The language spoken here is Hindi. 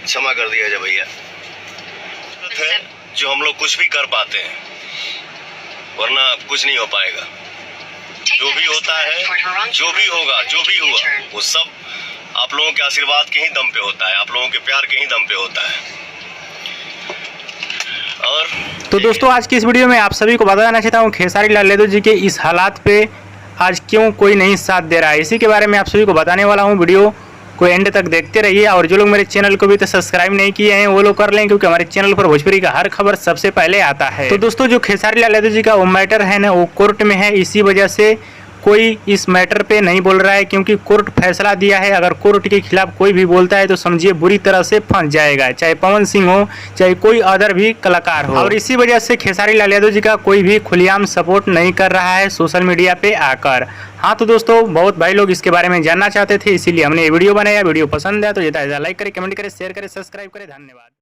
क्षमा कर दिया जाए भैया, जो हम लोग कुछ भी कर पाते हैं, वरना कुछ नहीं हो पाएगा। जो भी होता है, जो भी होगा, जो भी हुआ, वो सब आप लोगों के आशीर्वाद के ही दम पे होता है, आप लोगों के प्यार के ही दम पे होता है। और तो दोस्तों आज की इस वीडियो में आप सभी को बताना चाहता हूँ खेसारी लाल यादव जी के इस हालात पे आज क्यों कोई नहीं साथ दे रहा है, इसी के बारे में आप सभी को बताने वाला हूँ। वीडियो को एंड तक देखते रहिए और जो लोग मेरे चैनल को भी तो सब्सक्राइब नहीं किए हैं वो लोग कर लें, क्योंकि हमारे चैनल पर भोजपुरी का हर खबर सबसे पहले आता है। तो दोस्तों जो खेसारी लाल यादव जी का वो मैटर है ना, वो कोर्ट में है, इसी वजह से कोई इस मैटर पे नहीं बोल रहा है, क्योंकि कोर्ट फैसला दिया है। अगर कोर्ट के खिलाफ कोई भी बोलता है तो समझिए बुरी तरह से फंस जाएगा, चाहे पवन सिंह हो चाहे कोई अदर भी कलाकार हो। और इसी वजह से खेसारी लाल यादव जी का कोई भी खुलेआम सपोर्ट नहीं कर रहा है सोशल मीडिया पे आकर। हाँ तो दोस्तों बहुत भाई लोग इसके बारे में जानना चाहते थे, इसीलिए हमने ये वीडियो बनाया। वीडियो पसंद है तो ज़्यादा लाइक करें, कमेंट करें, शेयर करें, सब्सक्राइब करें। धन्यवाद।